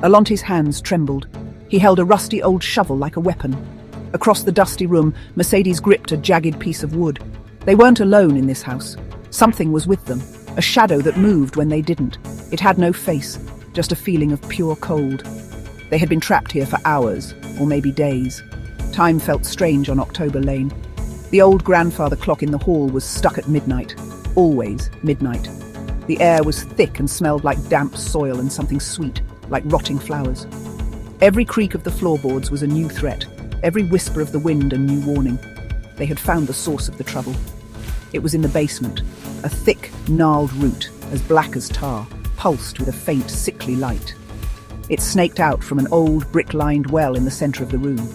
Allonte's hands trembled. He held a rusty old shovel like a weapon. Across the dusty room, Mercedes gripped a jagged piece of wood. They weren't alone in this house. Something was with them, a shadow that moved when they didn't. It had no face, just a feeling of pure cold. They had been trapped here for hours, or maybe days. Time felt strange on October Lane. The old grandfather clock in the hall was stuck at midnight. Always midnight. The air was thick and smelled like damp soil and something sweet, like rotting flowers. Every creak of the floorboards was a new threat, every whisper of the wind a new warning. They had found the source of the trouble. It was in the basement, a thick, gnarled root, as black as tar, pulsed with a faint, sickly light. It snaked out from an old, brick-lined well in the centre of the room.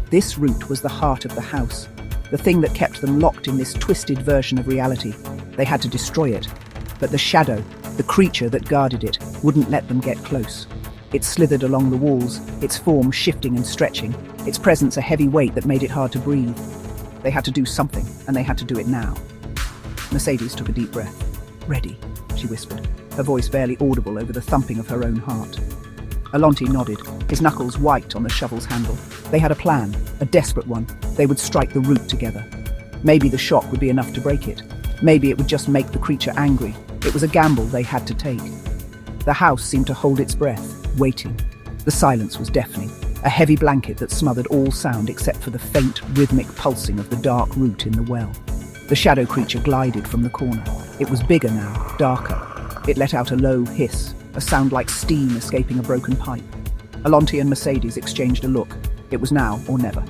This root was the heart of the house, the thing that kept them locked in this twisted version of reality. They had to destroy it, but the shadow, the creature that guarded it, wouldn't let them get close. It slithered along the walls, its form shifting and stretching, its presence a heavy weight that made it hard to breathe. They had to do something, and they had to do it now. Mercedes took a deep breath. "Ready," she whispered, her voice barely audible over the thumping of her own heart. Allonte nodded, his knuckles white on the shovel's handle. They had a plan, a desperate one. They would strike the root together. Maybe the shock would be enough to break it. Maybe it would just make the creature angry. It was a gamble they had to take. The house seemed to hold its breath, waiting. The silence was deafening, a heavy blanket that smothered all sound except for the faint, rhythmic pulsing of the dark root in the well. The shadow creature glided from the corner. It was bigger now, darker. It let out a low hiss, a sound like steam escaping a broken pipe. Allonte and Mercedes exchanged a look. It was now or never.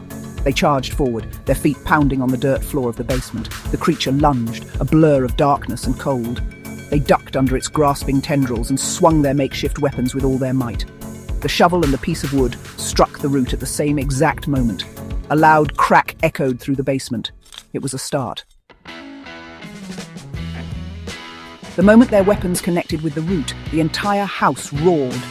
They charged forward, their feet pounding on the dirt floor of the basement. The creature lunged, a blur of darkness and cold. They ducked under its grasping tendrils and swung their makeshift weapons with all their might. The shovel and the piece of wood struck the root at the same exact moment. A loud crack echoed through the basement. It was a start. The moment their weapons connected with the root, the entire house roared.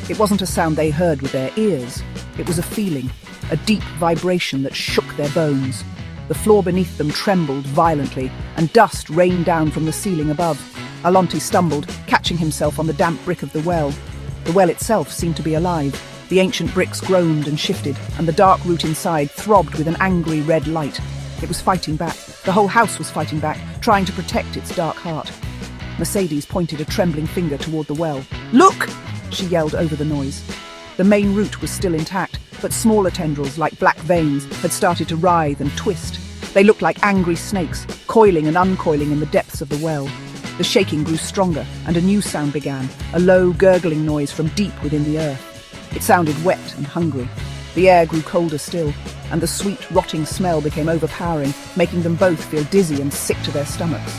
It wasn't a sound they heard with their ears. It was a feeling, a deep vibration that shook their bones. The floor beneath them trembled violently, and dust rained down from the ceiling above. Allonte stumbled, catching himself on the damp brick of the well. The well itself seemed to be alive. The ancient bricks groaned and shifted, and the dark root inside throbbed with an angry red light. It was fighting back. The whole house was fighting back, trying to protect its dark heart. Mercedes pointed a trembling finger toward the well. "Look!" she yelled over the noise. The main root was still intact, but smaller tendrils, like black veins, had started to writhe and twist. They looked like angry snakes, coiling and uncoiling in the depths of the well. The shaking grew stronger, and a new sound began, a low, gurgling noise from deep within the earth. It sounded wet and hungry. The air grew colder still, and the sweet, rotting smell became overpowering, making them both feel dizzy and sick to their stomachs.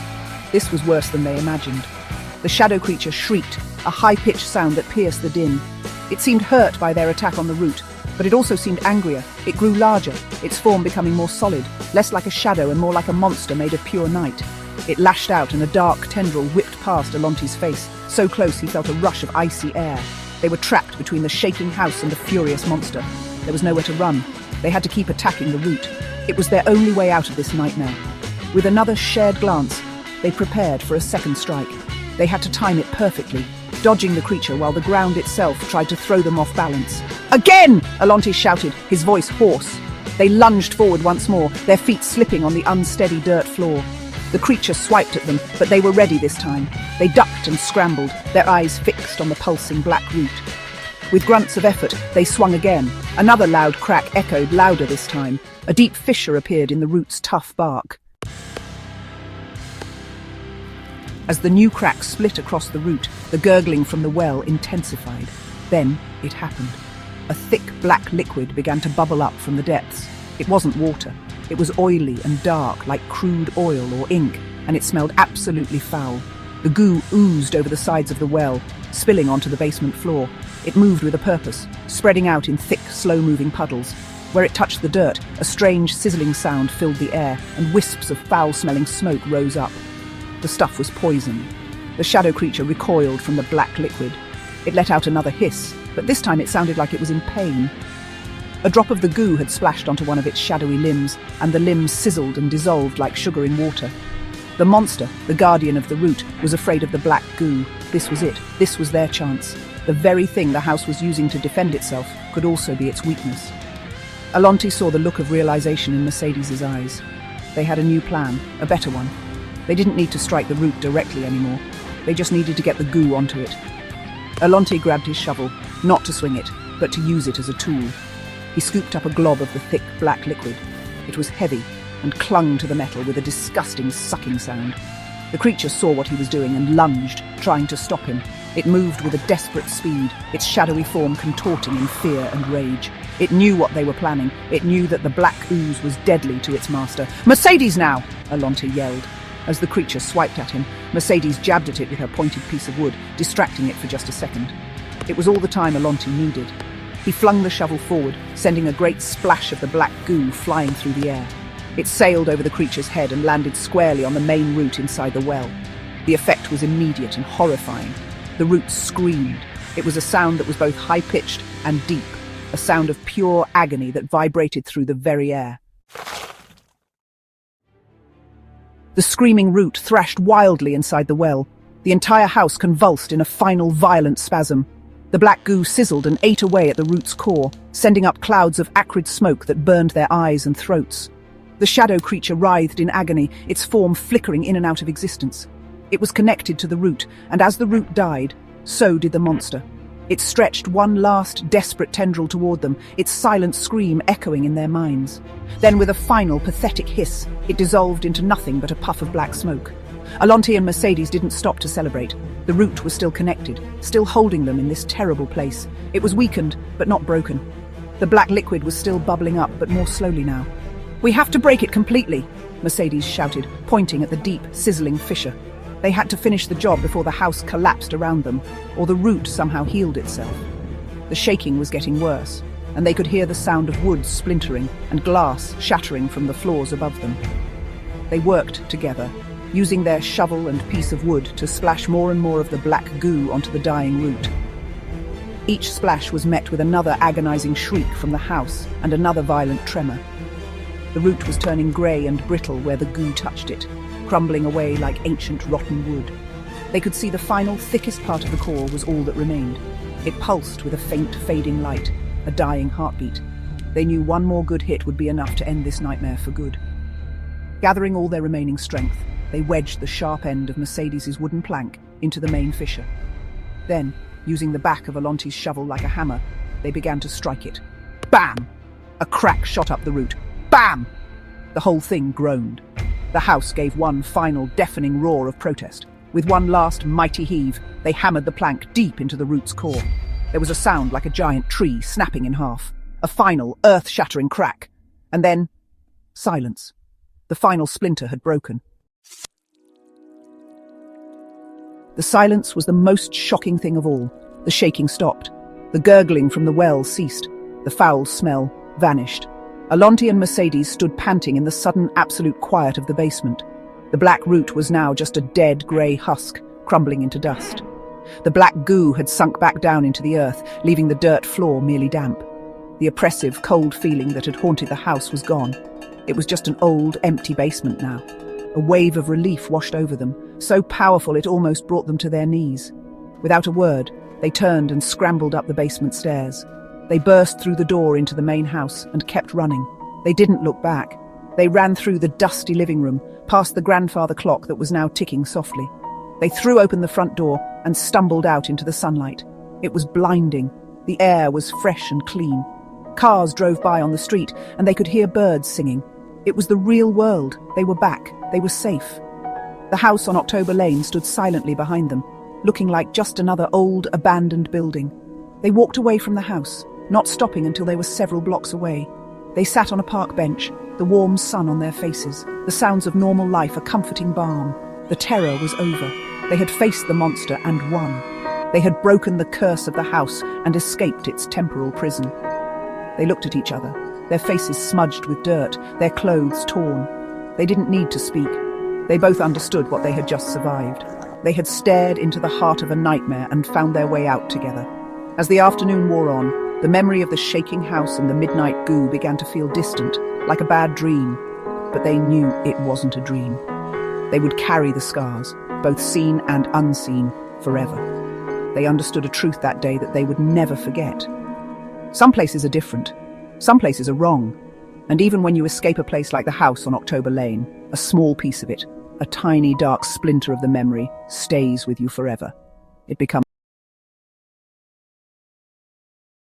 This was worse than they imagined. The shadow creature shrieked, a high-pitched sound that pierced the din. It seemed hurt by their attack on the root, but it also seemed angrier. It grew larger, its form becoming more solid, less like a shadow and more like a monster made of pure night. It lashed out, and a dark tendril whipped past Allonte's face, so close he felt a rush of icy air. They were trapped between the shaking house and the furious monster. There was nowhere to run. They had to keep attacking the root. It was their only way out of this nightmare. With another shared glance, they prepared for a second strike. They had to time it perfectly, dodging the creature while the ground itself tried to throw them off balance. "Again!" Allonte shouted, his voice hoarse. They lunged forward once more, their feet slipping on the unsteady dirt floor. The creature swiped at them, but they were ready this time. They ducked and scrambled, their eyes fixed on the pulsing black root. With grunts of effort, they swung again. Another loud crack echoed, louder this time. A deep fissure appeared in the root's tough bark. As the new crack split across the root, the gurgling from the well intensified. Then it happened. A thick black liquid began to bubble up from the depths. It wasn't water. It was oily and dark, like crude oil or ink, and it smelled absolutely foul. The goo oozed over the sides of the well, spilling onto the basement floor. It moved with a purpose, spreading out in thick, slow-moving puddles. Where it touched the dirt, a strange sizzling sound filled the air, and wisps of foul-smelling smoke rose up. The stuff was poison. The shadow creature recoiled from the black liquid. It let out another hiss, but this time it sounded like it was in pain. A drop of the goo had splashed onto one of its shadowy limbs, and the limb sizzled and dissolved like sugar in water. The monster, the guardian of the root, was afraid of the black goo. This was it. This was their chance. The very thing the house was using to defend itself could also be its weakness. Allonte saw the look of realization in Mercedes's eyes. They had a new plan, a better one. They didn't need to strike the root directly anymore. They just needed to get the goo onto it. Allonte grabbed his shovel, not to swing it, but to use it as a tool. He scooped up a glob of the thick black liquid. It was heavy and clung to the metal with a disgusting sucking sound. The creature saw what he was doing and lunged, trying to stop him. It moved with a desperate speed, its shadowy form contorting in fear and rage. It knew what they were planning. It knew that the black ooze was deadly to its master. "Mercedes now!" Allonte yelled. As the creature swiped at him, Mercedes jabbed at it with her pointed piece of wood, distracting it for just a second. It was all the time Allonte needed. He flung the shovel forward, sending a great splash of the black goo flying through the air. It sailed over the creature's head and landed squarely on the main root inside the well. The effect was immediate and horrifying. The root screamed. It was a sound that was both high-pitched and deep, a sound of pure agony that vibrated through the very air. The screaming root thrashed wildly inside the well. The entire house convulsed in a final violent spasm. The black goo sizzled and ate away at the root's core, sending up clouds of acrid smoke that burned their eyes and throats. The shadow creature writhed in agony, its form flickering in and out of existence. It was connected to the root, and as the root died, so did the monster. It stretched one last desperate tendril toward them, its silent scream echoing in their minds. Then, with a final pathetic hiss, it dissolved into nothing but a puff of black smoke. Allonte and Mercedes didn't stop to celebrate. The root was still connected, still holding them in this terrible place. It was weakened, but not broken. The black liquid was still bubbling up, but more slowly now. "We have to break it completely," Mercedes shouted, pointing at the deep, sizzling fissure. They had to finish the job before the house collapsed around them, or the root somehow healed itself. The shaking was getting worse, and they could hear the sound of wood splintering and glass shattering from the floors above them. They worked together, using their shovel and piece of wood to splash more and more of the black goo onto the dying root. Each splash was met with another agonizing shriek from the house and another violent tremor. The root was turning grey and brittle where the goo touched it, crumbling away like ancient rotten wood. They could see the final, thickest part of the core was all that remained. It pulsed with a faint, fading light, a dying heartbeat. They knew one more good hit would be enough to end this nightmare for good. Gathering all their remaining strength, they wedged the sharp end of Mercedes's wooden plank into the main fissure. Then, using the back of Allonte's shovel like a hammer, they began to strike it. Bam! A crack shot up the root. Bam! The whole thing groaned. The house gave one final deafening roar of protest. With one last mighty heave, they hammered the plank deep into the root's core. There was a sound like a giant tree snapping in half, a final earth-shattering crack, and then silence. The final splinter had broken. The silence was the most shocking thing of all. The shaking stopped. The gurgling from the well ceased. The foul smell vanished. Allonte and Mercedes stood panting in the sudden absolute quiet of the basement. The black root was now just a dead grey husk, crumbling into dust. The black goo had sunk back down into the earth, leaving the dirt floor merely damp. The oppressive, cold feeling that had haunted the house was gone. It was just an old, empty basement now. A wave of relief washed over them, so powerful it almost brought them to their knees. Without a word, they turned and scrambled up the basement stairs. They burst through the door into the main house and kept running. They didn't look back. They ran through the dusty living room, past the grandfather clock that was now ticking softly. They threw open the front door and stumbled out into the sunlight. It was blinding. The air was fresh and clean. Cars drove by on the street, and they could hear birds singing. It was the real world. They were back. They were safe. The house on October Lane stood silently behind them, looking like just another old, abandoned building. They walked away from the house, not stopping until they were several blocks away. They sat on a park bench, the warm sun on their faces, the sounds of normal life a comforting balm. The terror was over. They had faced the monster and won. They had broken the curse of the house and escaped its temporal prison. They looked at each other, their faces smudged with dirt, their clothes torn. They didn't need to speak. They both understood what they had just survived. They had stared into the heart of a nightmare and found their way out together. As the afternoon wore on, the memory of the shaking house and the midnight goo began to feel distant, like a bad dream. But they knew it wasn't a dream. They would carry the scars, both seen and unseen, forever. They understood a truth that day that they would never forget. Some places are different. Some places are wrong. And even when you escape a place like the house on October Lane, a small piece of it, a tiny dark splinter of the memory, stays with you forever. It becomes